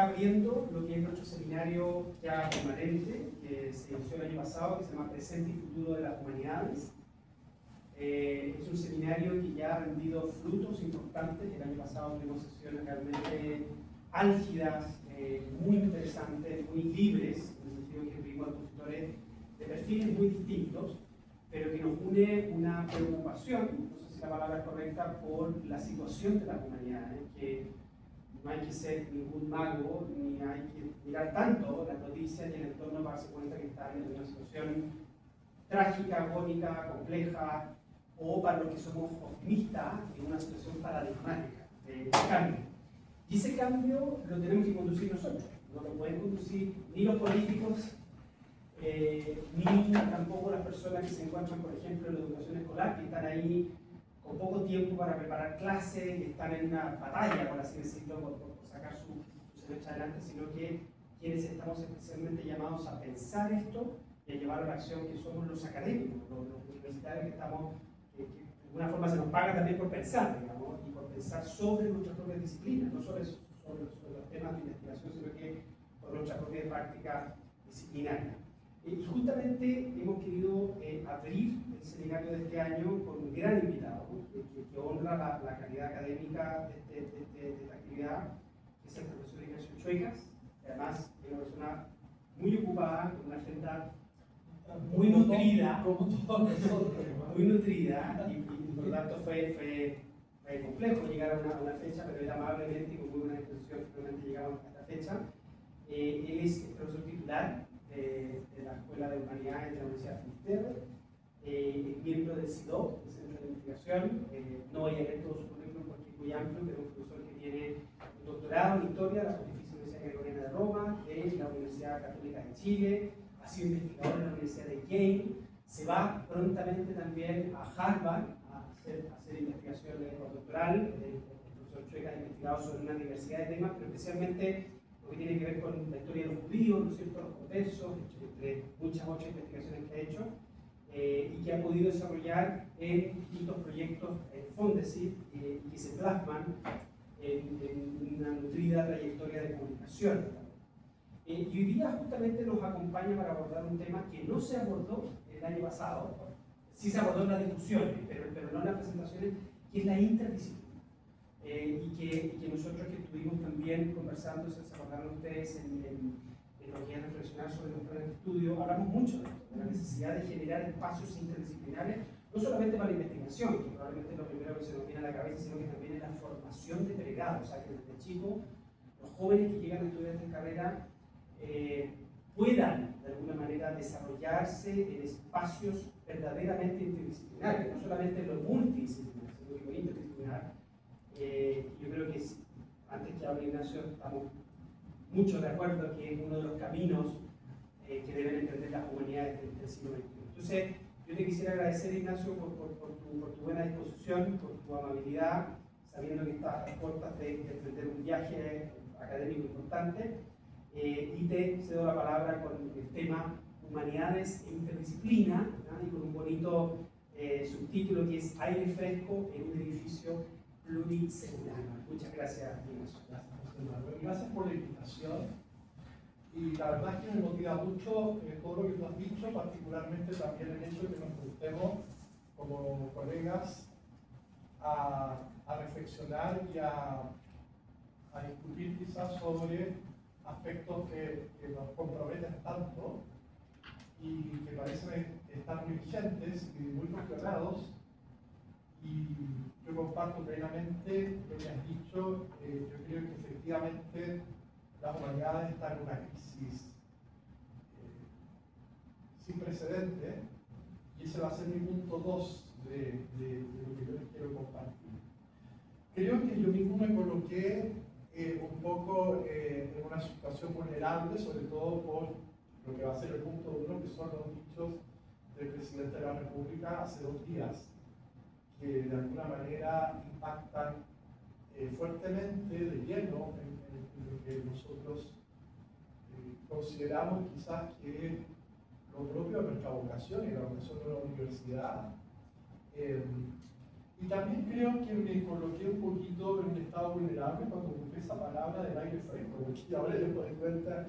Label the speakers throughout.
Speaker 1: está abriendo lo que es nuestro seminario ya permanente, que se inició el año pasado, que se llama Presente y Futuro de las Humanidades. Es un seminario que ya ha rendido frutos importantes. El año pasado tuvimos sesiones realmente álgidas, muy interesantes, muy libres, en el sentido que tuvimos expositores de perfiles muy distintos, pero que nos une una preocupación, no sé si la palabra es correcta, por la situación de las humanidades, que no hay que ser ningún mago, ni hay que mirar tanto las noticias y el entorno para darse cuenta que están en una situación trágica, agónica, compleja, o para los que somos optimistas, en una situación paradigmática de cambio. Y ese cambio lo tenemos que conducir nosotros, no lo pueden conducir ni los políticos, ni tampoco las personas que se encuentran, por ejemplo, en la educación escolar, que están ahí con poco tiempo para preparar clases, que están en una batalla, por así decirlo, por sacar su semestre adelante, sino que quienes estamos especialmente llamados a pensar esto y a llevar a la acción, que somos los académicos, los universitarios que estamos, que de alguna forma se nos paga también por pensar, digamos, y por pensar sobre nuestras propias disciplinas, no sobre los temas de investigación, sino que por nuestra propia práctica disciplinaria. Y justamente hemos querido abrir el seminario de este año con un gran invitado, ¿no? que honra la calidad académica de esta actividad, que es el profesor Ignacio Chuecas, que además es una persona muy ocupada, con una agenda muy nutrida, muy nutrida, y por lo tanto fue complejo llegar a una fecha, pero él amablemente y con muy buena intención finalmente llegamos a esta fecha. Él es el profesor titular de la Escuela de Humanidades de la Universidad de Finisterre, es miembro del CIDOC, del Centro de Investigación. No voy a leer todo su currículum porque es muy amplio, pero es un profesor que tiene un doctorado en Historia de la Pontificia Universidad Gregoriana de Roma, de la Universidad Católica de Chile, ha sido investigador en la Universidad de Yale, se va prontamente también a Harvard a hacer investigación postdoctoral. El profesor Chueca ha investigado sobre una diversidad de temas, pero especialmente lo que tiene que ver con la historia de los judíos, ¿no es cierto?, los conversos, entre muchas otras investigaciones que ha hecho, y que ha podido desarrollar en distintos proyectos Fondesit, y que se plasman en una nutrida trayectoria de comunicación. Y hoy día justamente nos acompaña para abordar un tema que no se abordó el año pasado, sí se abordó en las discusiones, pero no en las presentaciones, que es la interdisciplina. Y que nosotros que estuvimos también conversando, se acordaron ustedes en lo que es reflexionar sobre los planes de estudio, hablamos mucho de esto, de la necesidad de generar espacios interdisciplinares, no solamente para la investigación, que probablemente es lo primero que se nos viene a la cabeza, sino que también en la formación de pregrado, o sea, que desde chicos los jóvenes que llegan a estudiar esta carrera puedan de alguna manera desarrollarse en espacios verdaderamente interdisciplinarios, no solamente en lo multidisciplinar, sino en lo interdisciplinar. Yo creo que antes que hable Ignacio, estamos mucho de acuerdo que es uno de los caminos que deben emprender las humanidades del siglo XXI. Entonces, yo te quisiera agradecer, Ignacio, por tu buena disposición, por tu amabilidad, sabiendo que estás a puertas de emprender un viaje académico importante. Y te cedo la palabra con el tema Humanidades e Interdisciplina, ¿no? Y con un bonito subtítulo que es Aire fresco en un edificio plurisecular. Muchas gracias, Ignacio.
Speaker 2: Gracias, José Manuel. Gracias por la invitación. Y la verdad es que me motiva mucho todo lo que tú has dicho, particularmente también el hecho de que nos juntemos como colegas a reflexionar y a discutir quizás sobre aspectos que nos comprometen tanto y que parecen estar muy vigentes y muy cuestionados. Y yo comparto plenamente lo que has dicho. Yo creo que efectivamente las humanidades están en una crisis sin precedente, y ese va a ser mi punto 2 de lo que yo les quiero compartir. Creo que yo mismo me coloqué un poco en una situación vulnerable, sobre todo por lo que va a ser el punto 1, que son los dichos del presidente de la República hace 2 días, que de alguna manera impactan fuertemente de lleno en lo que nosotros consideramos quizás que lo propio de nuestra vocación y la vocación de la universidad. Y también creo que me coloqué un poquito en un estado vulnerable cuando ocupé esa palabra del aire fresco, porque ahora yo me doy cuenta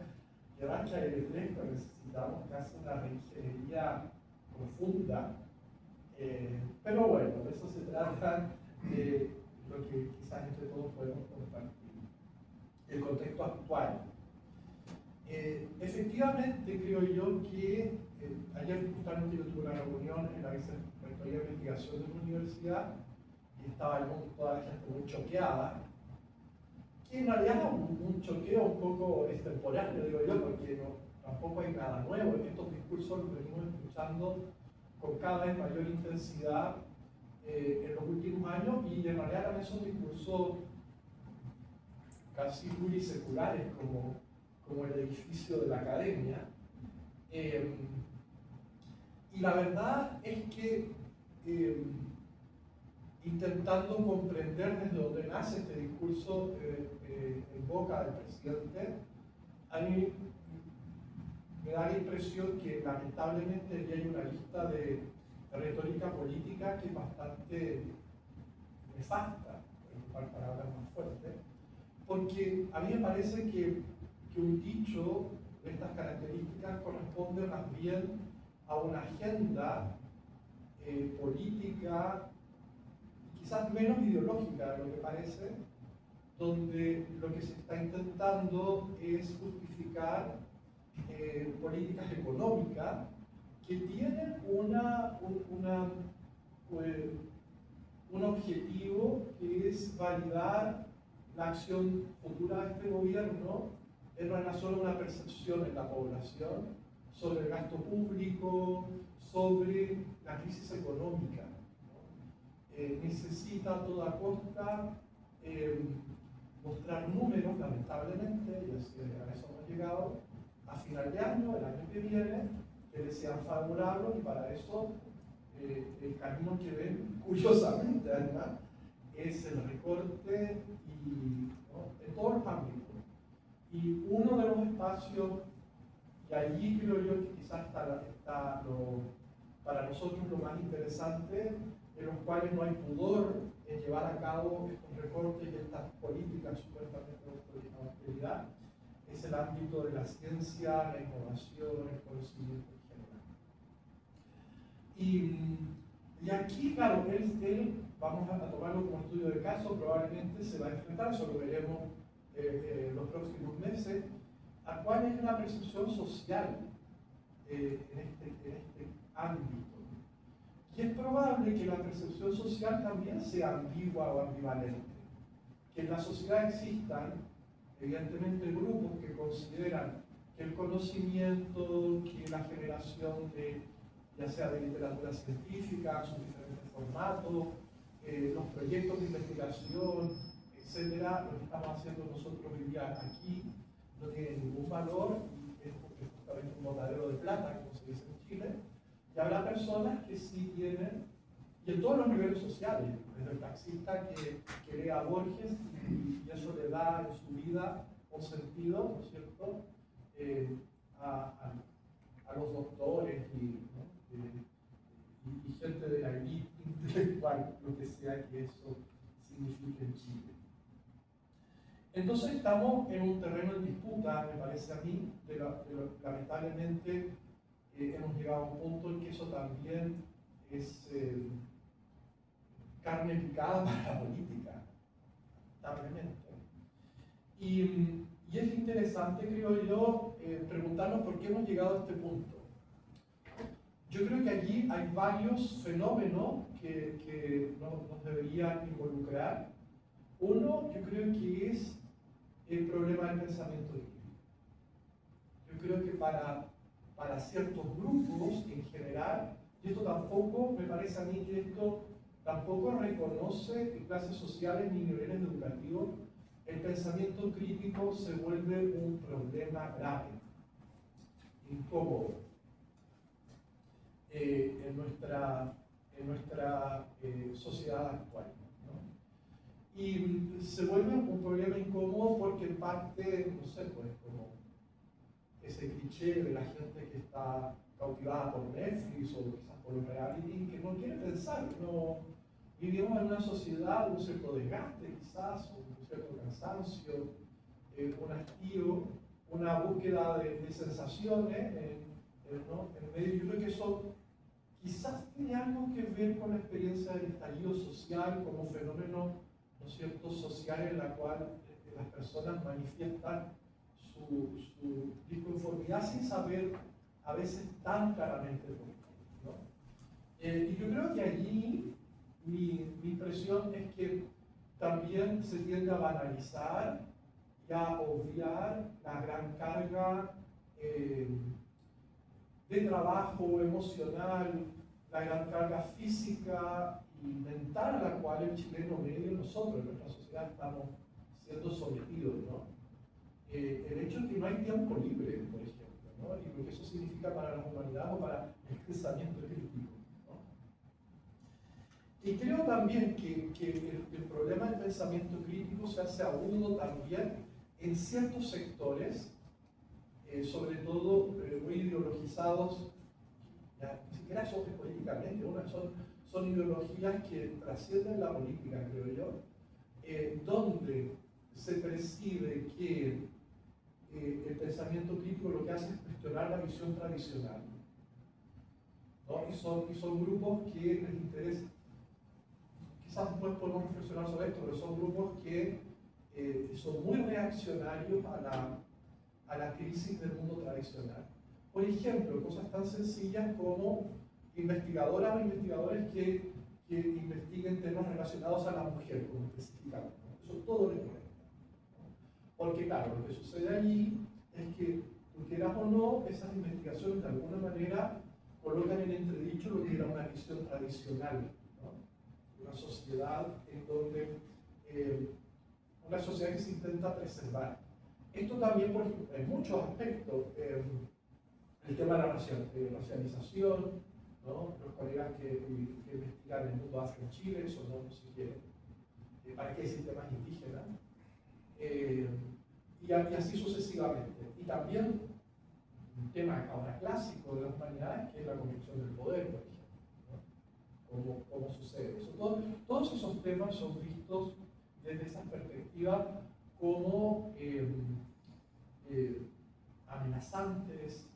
Speaker 2: que más que aire fresco necesitamos casi una reingeniería profunda. Pero bueno, de eso se trata de lo que quizás entre todos podemos compartir. El contexto actual. Efectivamente, creo yo que ayer justamente yo tuve una reunión en la Vicerrectoría de Investigación de la universidad y estaba toda la gente muy choqueada, que en realidad era un choqueo un poco extemporáneo, digo yo, porque tampoco hay nada nuevo. Estos discursos los venimos escuchando con cada vez mayor intensidad en los últimos años, y en realidad también son discursos casi pluriseculares, como el edificio de la academia. Y la verdad es que intentando comprender desde dónde nace este discurso en boca del presidente, a mí me da la impresión que lamentablemente ya hay una lista de retórica política que es bastante nefasta, por ocupar palabras más fuertes, porque a mí me parece que un dicho de estas características corresponde más bien a una agenda política, quizás menos ideológica de lo que parece, donde lo que se está intentando es justificar políticas económicas que tienen un objetivo, que es validar la acción futura de este gobierno en relación a una percepción en la población sobre el gasto público, sobre la crisis económica, ¿no? Necesita a toda costa mostrar números, lamentablemente, y a eso hemos llegado, a final de año, el año que viene, que les sean favorables, y para eso el camino que ven, curiosamente además, es el recorte ¿no? en todos los ámbitos. Y uno de los espacios, y allí creo yo que quizás está para nosotros lo más interesante, en los cuales no hay pudor en llevar a cabo estos recortes y estas políticas supuestamente de austeridad, es el ámbito de la ciencia, la innovación, el conocimiento en general. Y aquí, claro, él, vamos a tomarlo como estudio de caso, probablemente se va a enfrentar, eso lo veremos los próximos meses, a cuál es la percepción social en este ámbito. Y es probable que la percepción social también sea ambigua o ambivalente, que en la sociedad existan, evidentemente, grupos que consideran que el conocimiento, que la generación ya sea de literatura científica, sus diferentes formatos, los proyectos de investigación, etcétera, lo que estamos haciendo nosotros hoy día aquí no tiene ningún valor, y es justamente un botadero de plata, como se dice en Chile. Y habrá personas que sí tienen, y en todos los niveles sociales, desde el taxista que lee a Borges y eso le da en su vida un sentido, ¿no es cierto?, a los doctores y gente de la élite intelectual, lo que sea que eso signifique en Chile. Entonces estamos en un terreno en disputa, me parece a mí, lamentablemente hemos llegado a un punto en que eso también es carne picada para la política, lamentablemente. Y es interesante, creo yo, preguntarnos por qué hemos llegado a este punto. Yo creo que allí hay varios fenómenos que nos deberían involucrar. Uno, yo creo que es el problema del pensamiento crítico. Yo creo que para ciertos grupos en general, y esto tampoco, me parece a mí que esto tampoco reconoce en clases sociales ni niveles educativos, el pensamiento crítico se vuelve un problema grave, incómodo, en nuestra sociedad actual, ¿no? Y se vuelve un problema incómodo porque en parte, no sé, pues como ese cliché de la gente que está cautivada por Netflix o quizás por los reality, que no quiere pensar, vivimos en una sociedad, un cierto desgaste quizás, un cierto cansancio, un hastío, una búsqueda de sensaciones ¿no? En medio. Yo creo que eso quizás tiene algo que ver con la experiencia del estallido social como fenómeno, ¿no es cierto?, social en la cual las personas manifiestan su disconformidad sin saber a veces tan claramente por qué, ¿no? Y yo creo que allí mi impresión es que también se tiende a banalizar y a obviar la gran carga de trabajo emocional, la gran carga física y mental a la cual el chileno medio, nosotros en nuestra sociedad, estamos siendo sometidos, ¿no? El hecho de que no hay tiempo libre, por ejemplo, ¿no? Y lo que eso significa para la humanidad o para el pensamiento crítico, ¿no? Y creo también que el problema del pensamiento crítico se hace agudo también en ciertos sectores, sobre todo muy ideologizados, ya, ni siquiera son políticamente, son ideologías que trascienden la política, creo yo, donde se percibe que el pensamiento crítico lo que hace es cuestionar la visión tradicional, ¿no? Y son grupos que les interesa, quizás después podemos reflexionar sobre esto, pero son grupos que son muy reaccionarios a la crisis del mundo tradicional. Por ejemplo, cosas tan sencillas como investigadoras o investigadores que investiguen temas relacionados a la mujer, como específicamente. Eso todo les molesta. Porque claro, lo que sucede allí es que, tú quieras o no, esas investigaciones de alguna manera colocan en entredicho lo que era una visión tradicional, ¿no? Una sociedad en donde, una sociedad que se intenta preservar. Esto también, por ejemplo, en muchos aspectos, el tema de la racialización, ¿no? Los colegas que investigan el mundo afro en Chile, eso no se quiere. ¿Para qué decir temas indígenas? Y así sucesivamente. Y también un tema ahora clásico de las humanidades, que es la construcción del poder, por ejemplo, ¿no? ¿Cómo sucede eso? Todos esos temas son vistos desde esa perspectiva como amenazantes.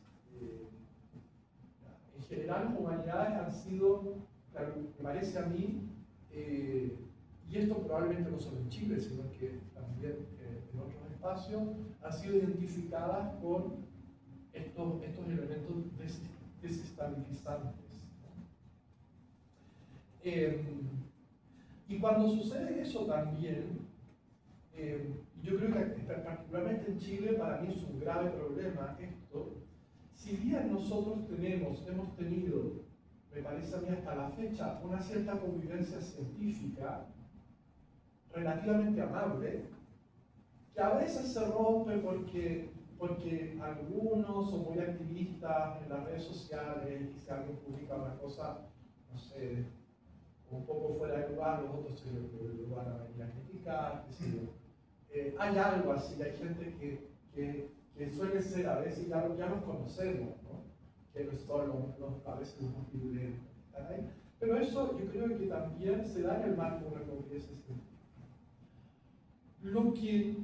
Speaker 2: En general, las humanidades han sido, me parece a mí, y esto probablemente no solo en Chile, sino que también en otros espacios, han sido identificadas con estos elementos desestabilizantes. Y cuando sucede eso también, yo creo que particularmente en Chile para mí es un grave problema esto. Si bien nosotros hemos tenido, me parece a mí hasta la fecha, una cierta convivencia científica relativamente amable, que a veces se rompe porque algunos son muy activistas en las redes sociales y si alguien publica una cosa, no sé, un poco fuera de lugar, los otros se lo van a venir a criticar, qué sé yo. Hay algo así, hay gente que suele ser, a veces ya nos conocemos, ¿no? Que no son a veces los más virulentos, están ahí. Pero eso yo creo que también se da en el marco de una convivencia científica. Lo que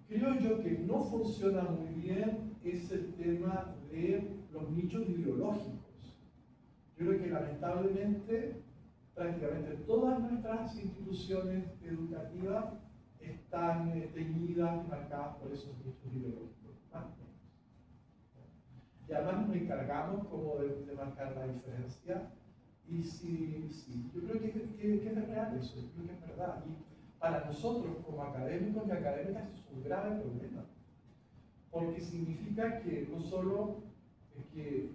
Speaker 2: creo yo que no funciona muy bien es el tema de los nichos ideológicos. Yo creo que lamentablemente prácticamente todas nuestras instituciones educativas están teñidas y marcadas por esos nichos ideológicos, más o menos. Y además nos encargamos como de marcar la diferencia. Y sí, yo creo que es real eso, yo creo que es verdad. Y para nosotros como académicos y académicas es un grave problema, porque significa que no solo que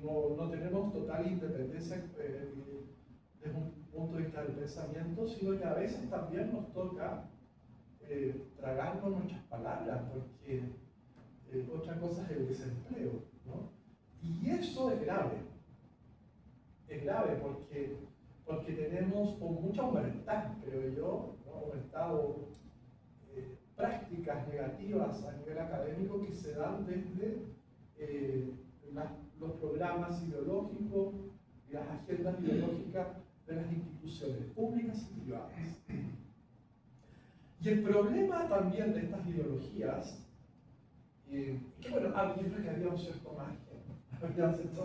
Speaker 2: no tenemos total independencia desde un punto de vista del pensamiento, sino que a veces también nos toca tragarnos nuestras palabras, porque otra cosa es el desempleo, ¿no? Y eso es grave porque tenemos con mucha humanidad, creo yo, ¿no? Aumentado prácticas negativas a nivel académico que se dan desde los programas ideológicos y las agendas ideológicas de las instituciones públicas y privadas. Y el problema también de estas ideologías, que bueno, yo creo que había un cierto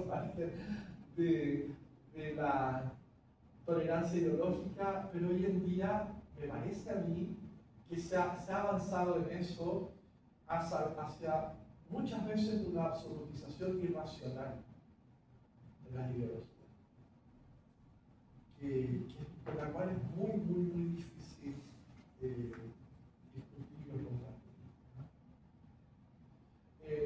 Speaker 2: margen de la tolerancia ideológica, pero hoy en día me parece a mí que se ha avanzado en eso hacia muchas veces una absolutización irracional de las ideologías, con la cual es muy, muy, muy difícil discutir y compartir.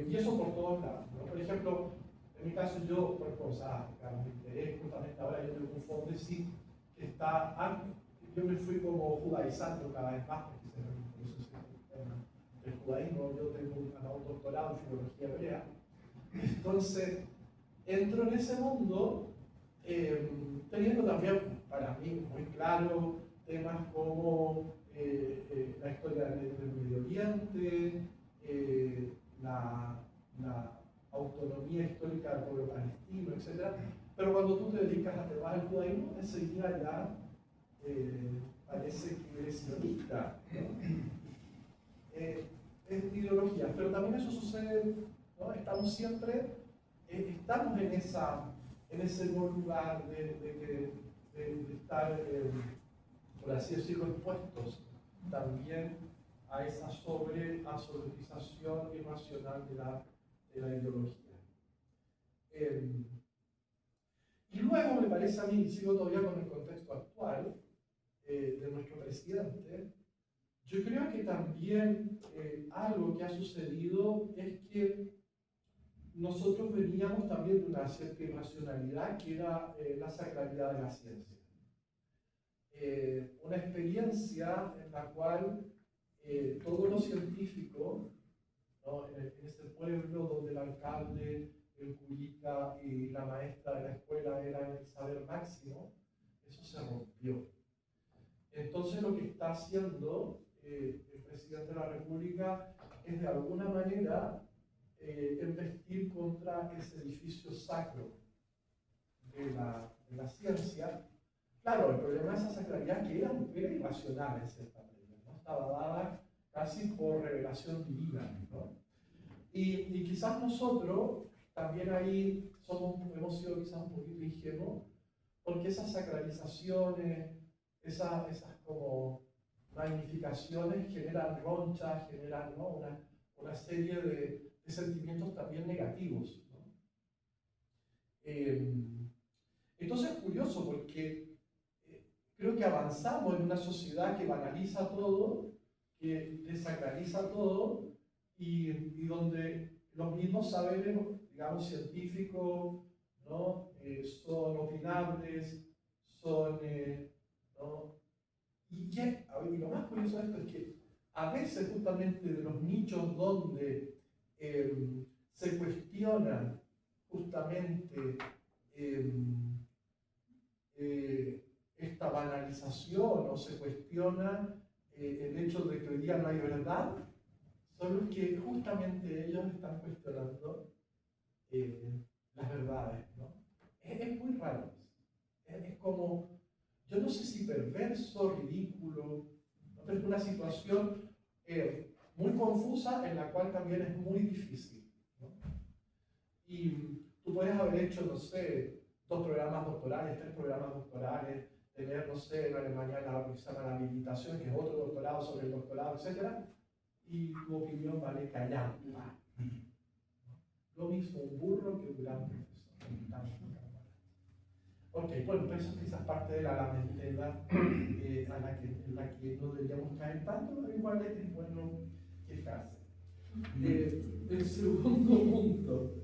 Speaker 2: Y eso por todos lados, ¿no? Por ejemplo, en mi caso yo, por cosas, mi interés, justamente ahora yo tengo un fondo de sí que está, yo me fui como judaizando cada vez más, porque se me incluso ese tema del judaísmo, yo tengo un doctorado en filología hebrea, entonces entro en ese mundo teniendo también para mí muy claro temas como la historia del Medio Oriente, la autonomía histórica del pueblo palestino, etc. Pero cuando tú te dedicas a temas del judaísmo, enseguida ya parece que eres sionista, ¿no? Es ideología, pero también eso sucede, ¿no? Estamos siempre, estamos en ese lugar de estar, por así decirlo, expuestos también a esa absolutización irracional de la ideología. Y luego me parece a mí, y sigo todavía con el contexto actual de nuestro presidente, yo creo que también algo que ha sucedido es que nosotros veníamos también de una cierta irracionalidad que era la sacralidad de la ciencia. Una experiencia en la cual todo lo científico, ¿no? En ese pueblo donde el alcalde, el curita y la maestra de la escuela eran el saber máximo, eso se rompió. Entonces lo que está haciendo el presidente de la República es de alguna manera embestir contra ese edificio sacro de la ciencia. Claro, el problema de esa sacralidad que era irracional en cierta medida, ¿no? Estaba dada casi por revelación divina, ¿no? Y quizás nosotros también ahí hemos sido quizás un poquito ingenuos, porque esas sacralizaciones, esas como magnificaciones generan ronchas, generan, ¿no? una serie de sentimientos también negativos, ¿no? Entonces es curioso porque creo que avanzamos en una sociedad que banaliza todo, que desacraliza todo y donde los mismos saberes, digamos, científicos, ¿no? Son opinables, son, ¿no? Y lo más curioso de esto es que a veces justamente de los nichos donde se cuestionan justamente esta banalización o se cuestiona el hecho de que hoy día no hay verdad, son los que justamente ellos están cuestionando las verdades, ¿no? Es muy raro. Es como, yo no sé si perverso, ridículo, ¿no? Pero es una situación muy confusa en la cual también es muy difícil, ¿no? Y tú puedes haber hecho, no sé, 2 programas doctorales, 3 programas doctorales, tener, no sé, en Alemania lo que se llama la habilitación, que es otro doctorado sobre el doctorado, etc. Y tu opinión vale callar. Lo mismo un burro que un gran profesor. Ok, bueno, pero eso es quizás parte de la lamentela en la que no deberíamos caer tanto, pero igual es bueno quejarse. El segundo punto.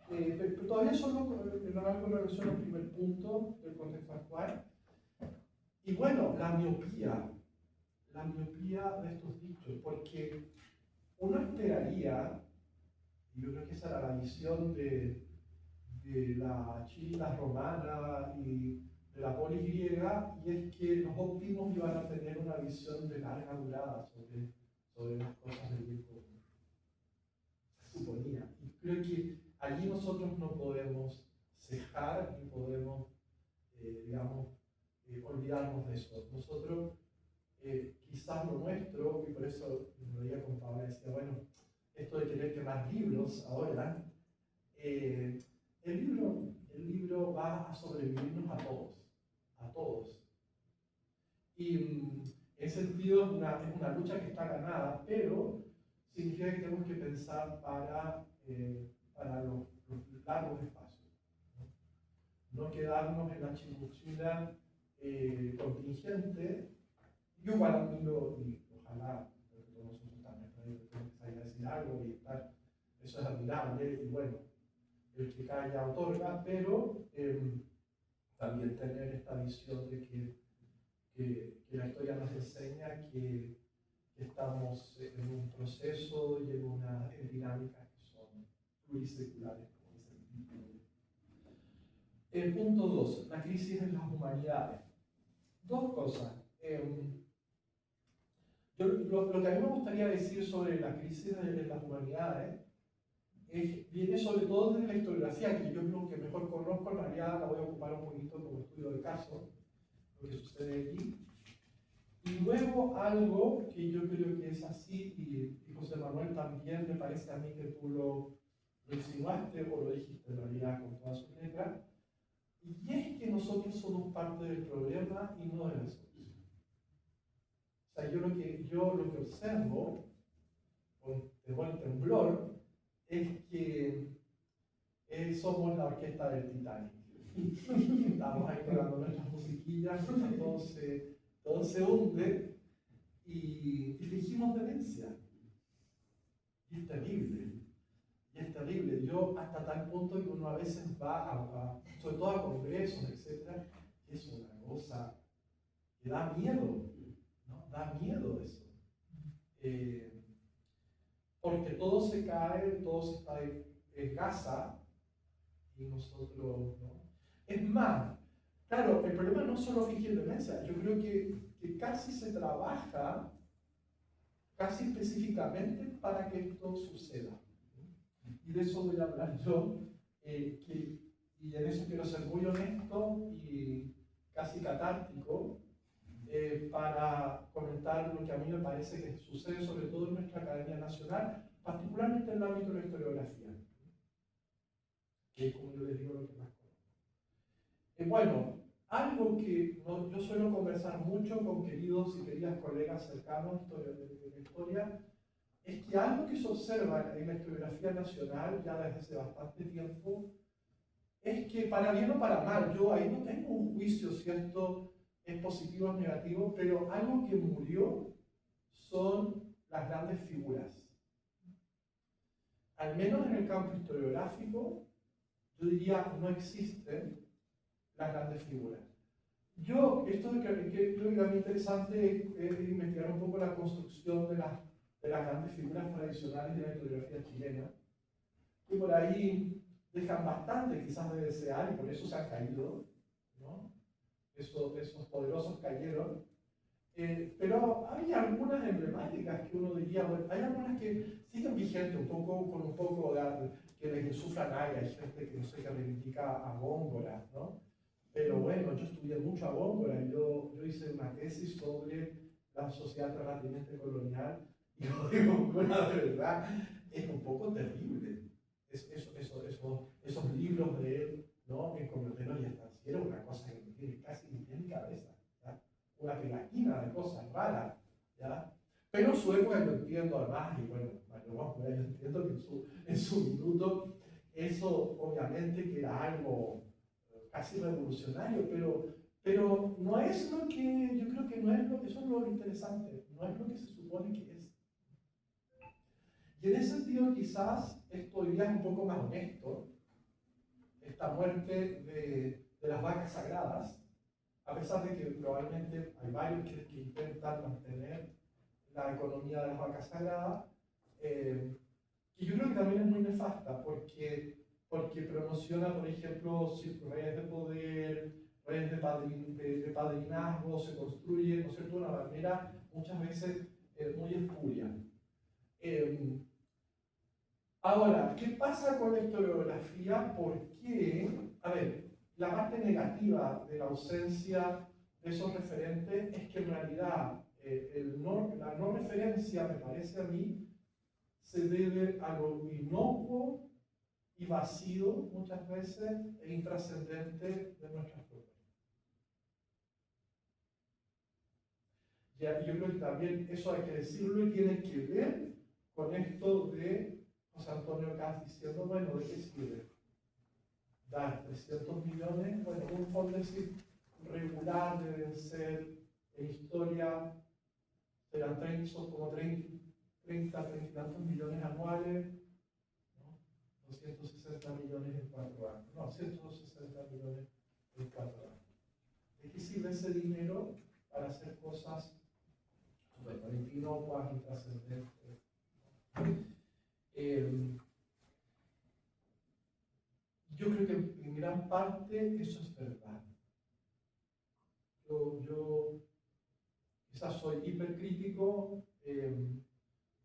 Speaker 2: Pero todavía solo en algo en relación al primer punto del contexto actual. Y bueno, la miopía de estos dichos, porque uno esperaría, y yo creo que esa era la visión de la China romana y de la polis griega, y es que los óptimos iban a tener una visión de larga durada sobre las cosas del bien común. Se suponía. Y creo que allí nosotros no podemos cejar y podemos, digamos, olvidarnos de eso. Nosotros, quizás lo nuestro, y por eso me veía con Paula, decía, bueno, esto de querer quemar libros ahora, el libro va a sobrevivirnos a todos, a todos. Y en ese sentido es una lucha que está ganada, pero significa que tenemos que pensar para los largos espacios. No quedarnos en la chimuchila contingente. Yo igual admiro, y ojalá, porque todos nosotros también tenemos que salir a decir algo y estar, eso es admirable, y bueno, el que calla otorga, pero también tener esta visión de que la historia nos enseña que estamos en un proceso y en dinámicas que son pluriseculares, como dice el título. El punto 2, la crisis en las humanidades. Dos cosas. Lo que a mí me gustaría decir sobre la crisis de las humanidades viene sobre todo desde la historiografía, que yo creo que mejor conozco, en realidad la voy a ocupar un poquito como estudio de caso, lo que sucede aquí. Y luego algo que yo creo que es así, y José Manuel también me parece a mí que tú lo insinuaste o lo dijiste en realidad con todas sus letras, y es que nosotros somos parte del problema y no de la solución. O sea, yo lo que observo con temblor es que somos la orquesta del Titanic. Estamos ahí tocando nuestras musiquillas, todo se hunde y fingimos demencia. Y es terrible. Y es terrible. Yo hasta tal punto que uno a veces va sobre todo a congresos, etc., que es una cosa que da miedo, ¿no? Da miedo eso. Porque todo se cae, todo se está en casa y nosotros no. Es más, claro, el problema no es solo fingir demencia, yo creo que casi se trabaja casi específicamente para que esto suceda. Y de eso voy a hablar yo, y en eso quiero ser muy honesto y casi catártico, para comentar lo que a mí me parece que sucede sobre todo en nuestra Academia Nacional, particularmente en el ámbito de la historiografía, que es, como yo les digo, lo que más conozco. Bueno, algo que yo suelo conversar mucho con queridos y queridas colegas cercanos de la historia, es que algo que se observa en la historiografía nacional ya desde hace bastante tiempo, es que para bien o para mal, yo ahí no tengo un juicio si esto es positivo o negativo, pero algo que murió son las grandes figuras. Al menos en el campo historiográfico, yo diría no existen las grandes figuras. Esto que creo que es interesante es investigar un poco la construcción de las grandes figuras tradicionales de la historiografía chilena, que por ahí dejan bastante quizás de desear y por eso se han caído, ¿no? Esos poderosos cayeron, pero hay algunas emblemáticas que uno diría, bueno, hay algunas que siguen vigentes con un poco de que les insuflan aire, hay gente que no sé, que reivindica a Góngora, ¿no? Pero bueno, yo estudié mucho a Góngora, yo hice una tesis sobre la sociedad terrateniente colonial, y Góngora de verdad es un poco terrible. Esos libros de él, ¿no? En Converteros y Estancieros, una cosa que no tiene casi ni pie ni cabeza, ¿ya? Una pegatina de cosas raras, ¿ya? Pero en su época yo entiendo además, y bueno, yo entiendo que en su minuto eso obviamente que era algo casi revolucionario, pero no es lo que, yo creo que no es eso es lo interesante, no es lo que se supone que es. Y en ese sentido quizás esto hoy día es un poco más honesto, esta muerte de las vacas sagradas, a pesar de que probablemente hay varios que intentan mantener la economía de las vacas sagradas, que yo creo que también es muy nefasta, porque promociona, por ejemplo, redes de poder, redes de padrinazgo, se construye, ¿no es cierto?, de una manera muchas veces muy espuria. Ahora, ¿qué pasa con la historiografía? ¿Por qué a ver, la parte negativa de la ausencia de esos referentes es que en realidad la no referencia, me parece a mí, se debe a lo inocuo y vacío muchas veces e intrascendente de nuestras propuestas. Ya, yo creo que también eso hay que decirlo y tiene que ver con esto de José Antonio Caz diciendo, bueno, ¿de qué sirve dar 300 millones? Bueno, un fondo regular deben ser, en historia, serán 30, son como 30 y tantos millones anuales, ¿no? 260 millones en 4 años, no, 160 millones en 4 años. ¿De qué sirve ese dinero para hacer cosas supermente inocuas, intrascendentes? Yo creo que en gran parte eso es verdad. Yo quizás soy hipercrítico,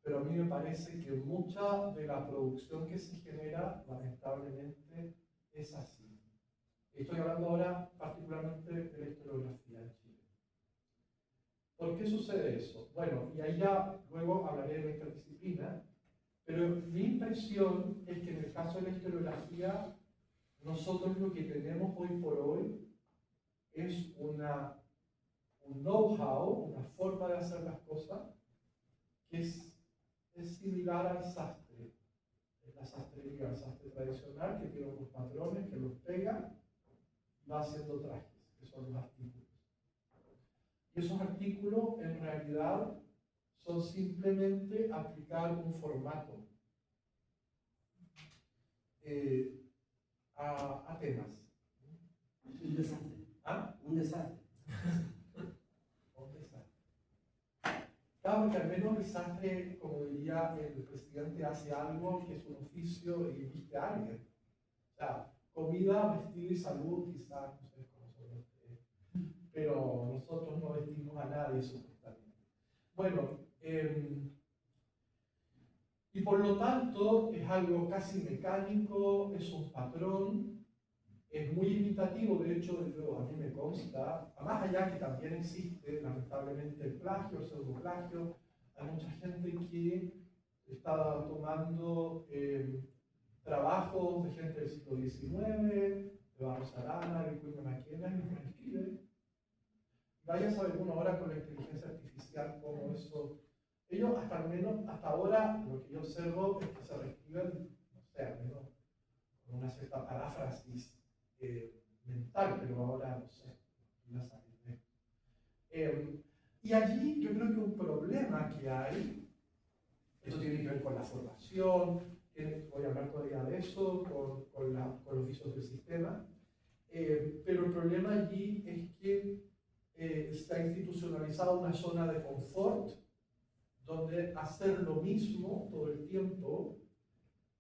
Speaker 2: pero a mí me parece que mucha de la producción que se genera, lamentablemente, es así. Estoy hablando ahora particularmente de la historiografía en Chile. ¿Por qué sucede eso? Bueno, y ahí ya luego hablaré de la interdisciplina, pero mi impresión es que en el caso de la historiografía, nosotros lo que tenemos hoy por hoy es un know-how, una forma de hacer las cosas que es similar al sastre. Es la sastrería, el sastre tradicional que tiene unos patrones que los pega y va haciendo trajes, que son los artículos. Y esos artículos en realidad son simplemente aplicar un formato a temas.
Speaker 3: Un desastre.
Speaker 2: ¿Ah?
Speaker 3: Un desastre.
Speaker 2: Un desastre. Claro, porque al menos desastre, como diría el presidente, hace algo que es un oficio y viste a alguien. O sea, comida, vestido y salud, quizás, no sé cómo son ustedes. Pero nosotros no vestimos a nadie, supuestamente. Bueno, y por lo tanto es algo casi mecánico, es un patrón, es muy imitativo. De hecho, a mí me consta, más allá que también existe lamentablemente el plagio, el pseudoplagio, hay mucha gente que está tomando trabajos de gente del siglo XIX, de Barros Arana, de Vicuña Maquena, y los reescribe. Vaya a saber uno ahora con la inteligencia artificial cómo eso. Ellos, hasta ahora, lo que yo observo es que se reescriben, no sé, al menos con una cierta paráfrasis mental, pero ahora no sé, ya saben. Y allí yo creo que un problema que hay, esto tiene que ver con la formación, voy a hablar todavía de eso, con los vicios del sistema, pero el problema allí es que se ha institucionalizado una zona de confort, donde hacer lo mismo todo el tiempo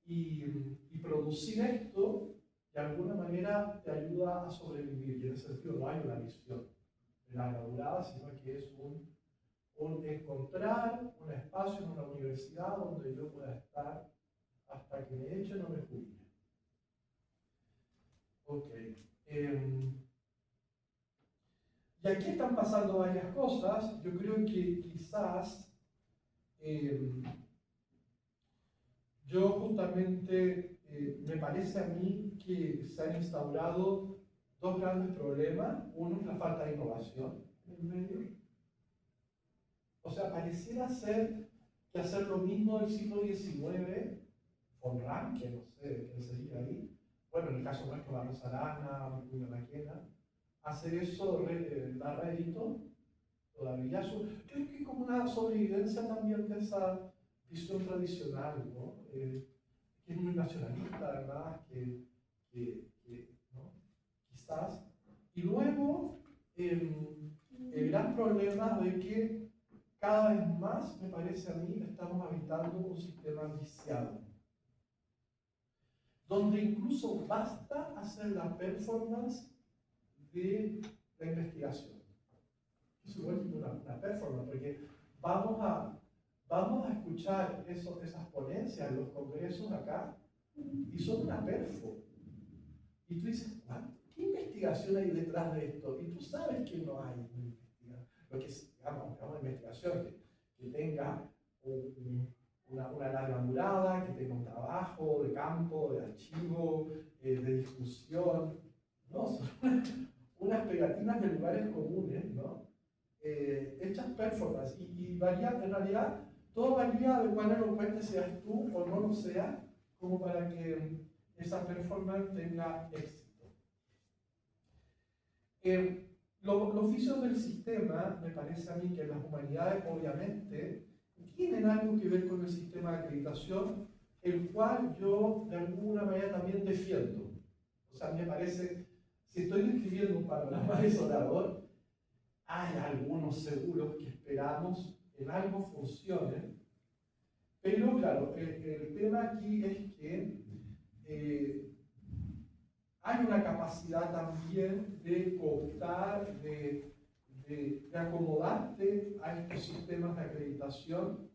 Speaker 2: y producir esto, de alguna manera te ayuda a sobrevivir. Y en ese sentido no hay una misión de larga durada, sino que es un encontrar un espacio en una universidad donde yo pueda estar hasta que me echen o me jubile. Ok. Y aquí están pasando varias cosas. Yo creo que quizás yo justamente me parece a mí que se han instaurado dos grandes problemas. Uno es la falta de innovación en el medio. O sea, pareciera ser que hacer lo mismo del siglo XIX, von Ranke, no sé quién sería ahí, bueno, en el caso nuestro, Barros Arana, Vicuña Maquena, hacer eso da rédito todavía. Yo creo que como una sobrevivencia también de esa visión tradicional, ¿no? Que es muy nacionalista, ¿verdad? ¿no? Quizás. Y luego, el gran problema de que cada vez más, me parece a mí, estamos habitando un sistema viciado, donde incluso basta hacer la performance de la investigación. Eso vuelve una performance, porque vamos a escuchar esas ponencias en los congresos acá, y son una perfo. Y tú dices, ¿qué investigación hay detrás de esto? Y tú sabes que no hay una investigación. Lo que es, digamos, investigación que tenga una larga durada, que tenga un trabajo de campo, de archivo, de discusión, ¿no? Son unas pegatinas de lugares comunes, ¿no? Hechas performance y varía, en realidad, todo varía de cuán elocuente seas tú o no lo seas, como para que esa performance tenga éxito. Los oficios del sistema, me parece a mí que las humanidades, obviamente, tienen algo que ver con el sistema de acreditación, el cual yo de alguna manera también defiendo. O sea, me parece, si estoy describiendo un panorama desolador, hay algunos seguros que esperamos en algo funcionen, pero claro, el tema aquí es que hay una capacidad también de cooptar, de acomodarte a estos sistemas de acreditación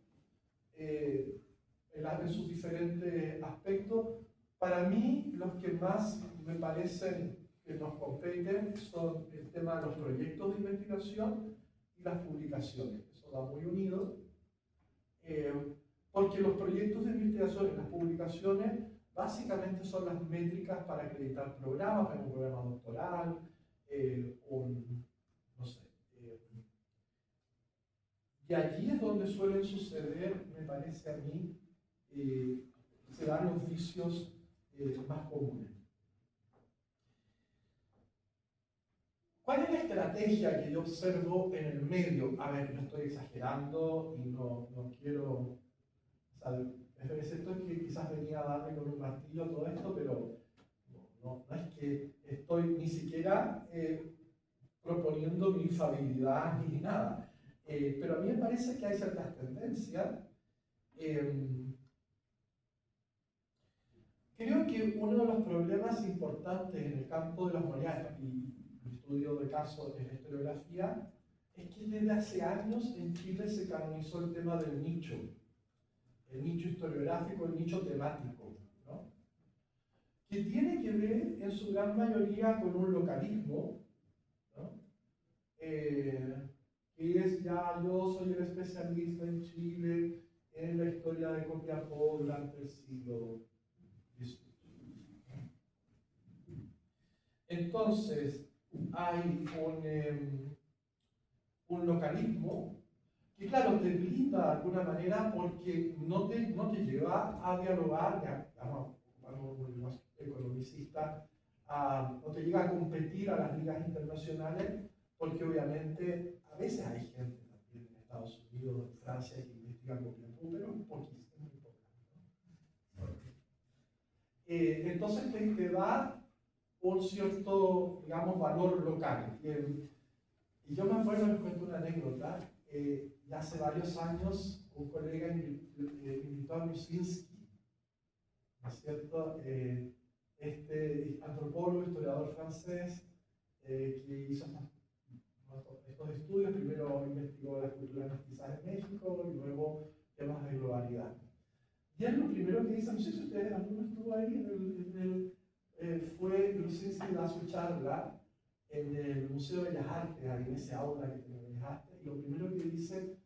Speaker 2: en sus diferentes aspectos. Para mí, los que más me parecen que nos competen son el tema de los proyectos de investigación y las publicaciones. Eso va muy unido, porque los proyectos de investigación y las publicaciones básicamente son las métricas para acreditar programas, para un programa doctoral, no sé. Y allí es donde suelen suceder, me parece a mí, se dan los vicios más comunes. ¿Cuál es la estrategia que yo observo en el medio? A ver, yo estoy exagerando y no quiero... O sea, es cierto que quizás venía a darle con un martillo todo esto, pero no es que estoy ni siquiera proponiendo mi infalibilidad ni nada. Pero a mí me parece que hay ciertas tendencias. Creo que uno de los problemas importantes en el campo de las humanidades, y el estudio de casos en la historiografía, es que desde hace años en Chile se canonizó el tema del nicho. El nicho historiográfico, el nicho temático, ¿no? Que tiene que ver en su gran mayoría con un localismo, ¿no? Que es ya yo soy el especialista en Chile en la historia de Copiapó durante el siglo XVIII. Entonces, hay un localismo que, claro, te blinda de alguna manera porque no te lleva a dialogar, digamos, más economicista, no te llega a competir a las ligas internacionales, porque obviamente a veces hay gente también en Estados Unidos, en Francia, que investiga Copiapó, pero muy poquísimo, muy poco, ¿no? Entonces te da un cierto, digamos, valor local. Y yo me acuerdo, les cuento una anécdota, ya hace varios años un colega invitó a Lusinski, ¿no es cierto? Este antropólogo, historiador francés, que hizo estos estudios. Primero investigó las culturas mestizas en México y luego temas de globalidad. Y él lo primero que dice, no sé si ustedes, alguno estuvo ahí, fue Lusinski da su charla en el Museo de Bellas Artes, ahí en ese aula que tiene Bellas Artes, y lo primero que dice,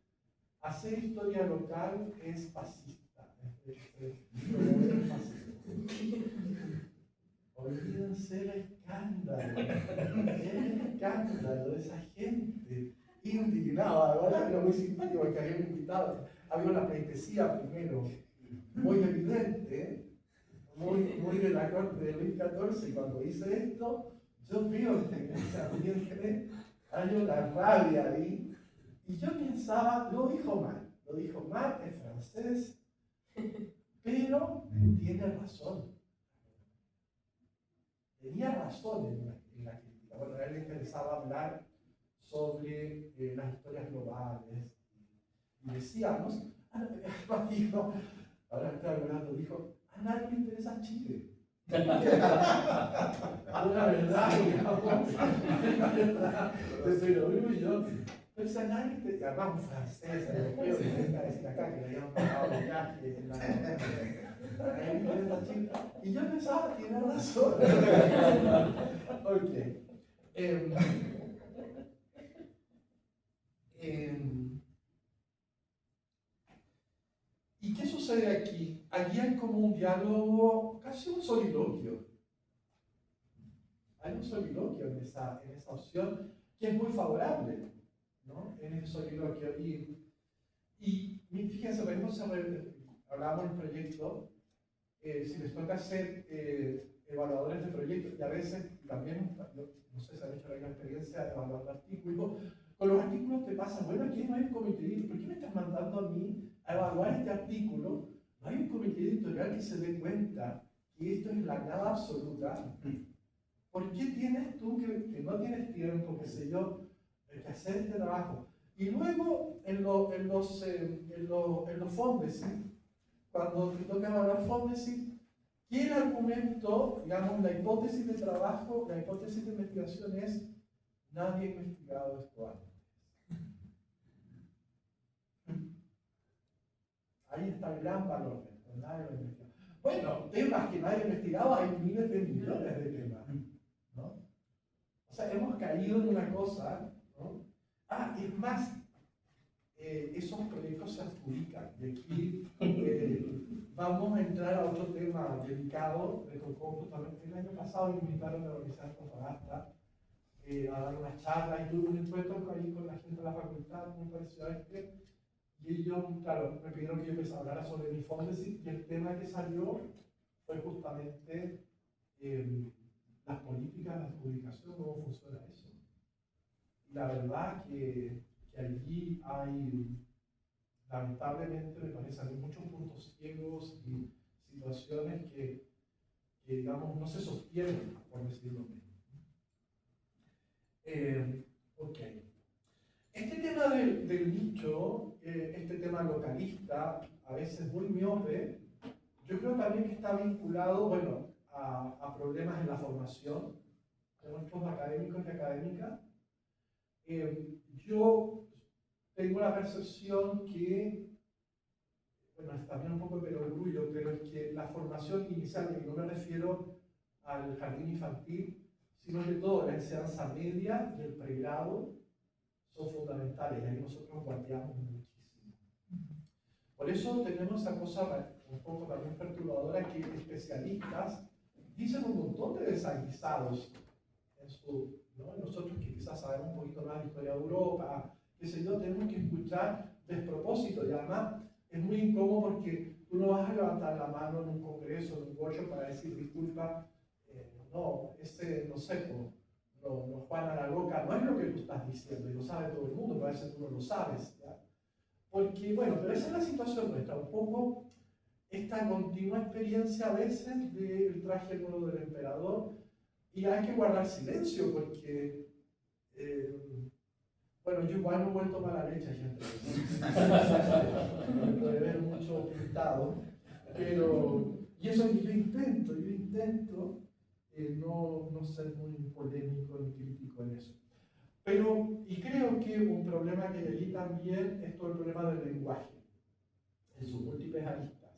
Speaker 2: hacer historia local es fascista. Olvídense el escándalo de esa gente indignada. Ahora era muy simpático porque había un invitado, había una pleitesía primero, muy evidente, muy de la corte de Luis XIV, y cuando dice esto, yo veo que en esa ambiente hay una rabia ahí, y yo pensaba, lo dijo mal, es francés, pero tiene razón. Tenía razón en la crítica. Bueno, a él le interesaba hablar sobre las historias globales, y decíamos, ahora está hablando, dijo, a nadie le interesa Chile. Una verdad, digamos, pero digo yo, pero si a nadie te además un francés, europeo, que venga a decir acá que le habían pagado el viaje, Y yo pensaba, tiene razón. Ok. ¿Y qué sucede aquí? Aquí hay como un diálogo, casi un soliloquio. Hay un soliloquio en esa opción que es muy favorable, ¿no? En ese soliloquio. Y fíjense, por ejemplo, hablábamos del proyecto, si les toca ser evaluadores de proyectos, y a veces también, no sé si han hecho la experiencia de evaluar artículos, con los artículos te pasa, bueno, aquí no hay un comité editorial, ¿por qué me estás mandando a mí a evaluar este artículo? No hay un comité editorial que se dé cuenta que esto es la nada absoluta. ¿Por qué tienes tú que no tienes tiempo, qué sé yo, que hacer este trabajo? Y luego en los fondos, ¿sí? Cuando te toca evaluar fondos, ¿sí? ¿Qué el argumento, digamos, la hipótesis de trabajo, la hipótesis de investigación es nadie ha investigado esto antes? Ahí está el gran valor de esto, nadie lo ha investigado. Bueno, temas que nadie ha investigado, hay miles de millones de temas, ¿no? O sea, hemos caído en una cosa, ¿no? Es más, esos proyectos se adjudican. Y aquí vamos a entrar a otro tema delicado. Me tocó justamente el año pasado, me invitaron a la Universidad de Antofagasta a dar una charla y tuve un encuentro ahí con la gente de la facultad, muy parecido a este. Y ellos, claro, me pidieron que yo hablara sobre mi fundraising y el tema que salió fue justamente las políticas de adjudicación, cómo funciona eso. Y la verdad que allí hay, lamentablemente, me parece, hay muchos puntos ciegos y situaciones que digamos, no se sostienen, por decirlo menos. Ok. Este tema del nicho, este tema localista, a veces muy miope, yo creo también que está vinculado, bueno, a problemas en la formación de nuestros académicos y académicas. Yo tengo la percepción que, bueno, es también un poco de orgullo, pero es que la formación inicial, y no me refiero al jardín infantil, sino que todo, la enseñanza media y el pregrado, son fundamentales, y ahí nosotros guardiamos muchísimo. Por eso tenemos esa cosa un poco también perturbadora, que especialistas dicen un montón de desaguisados en su, ¿no? Nosotros que quizás sabemos un poquito más de historia de Europa, qué sé yo, tenemos que escuchar despropósito, y además es muy incómodo porque tú no vas a levantar la mano en un congreso, en un workshop para decir disculpa, no, no sé, no Juana la loca, no es lo que tú estás diciendo, y lo sabe todo el mundo, pero a veces tú no lo sabes, ¿ya? Porque, bueno, pero esa es la situación nuestra, un poco esta continua experiencia a veces del traje nuevo del emperador, y hay que guardar silencio porque, bueno, yo igual no he vuelto mala leche, gente, puede ver mucho pintado, pero, y eso que yo intento no ser muy polémico ni crítico en eso. Pero, y creo que un problema que hay allí también es todo el problema del lenguaje, en sus múltiples aristas.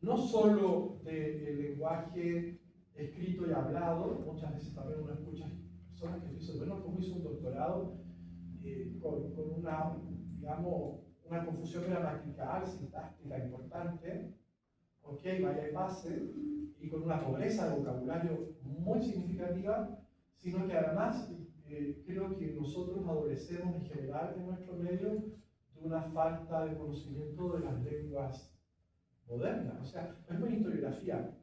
Speaker 2: No solo del lenguaje escrito y hablado, muchas veces también uno escucha personas que dicen, bueno, ¿cómo hizo un doctorado con una, digamos, una confusión gramatical, sintáctica importante? Ok, vaya y pase, y con una pobreza de vocabulario muy significativa, sino que además creo que nosotros adolecemos en general en nuestro medio de una falta de conocimiento de las lenguas modernas. O sea, no es una historiografía.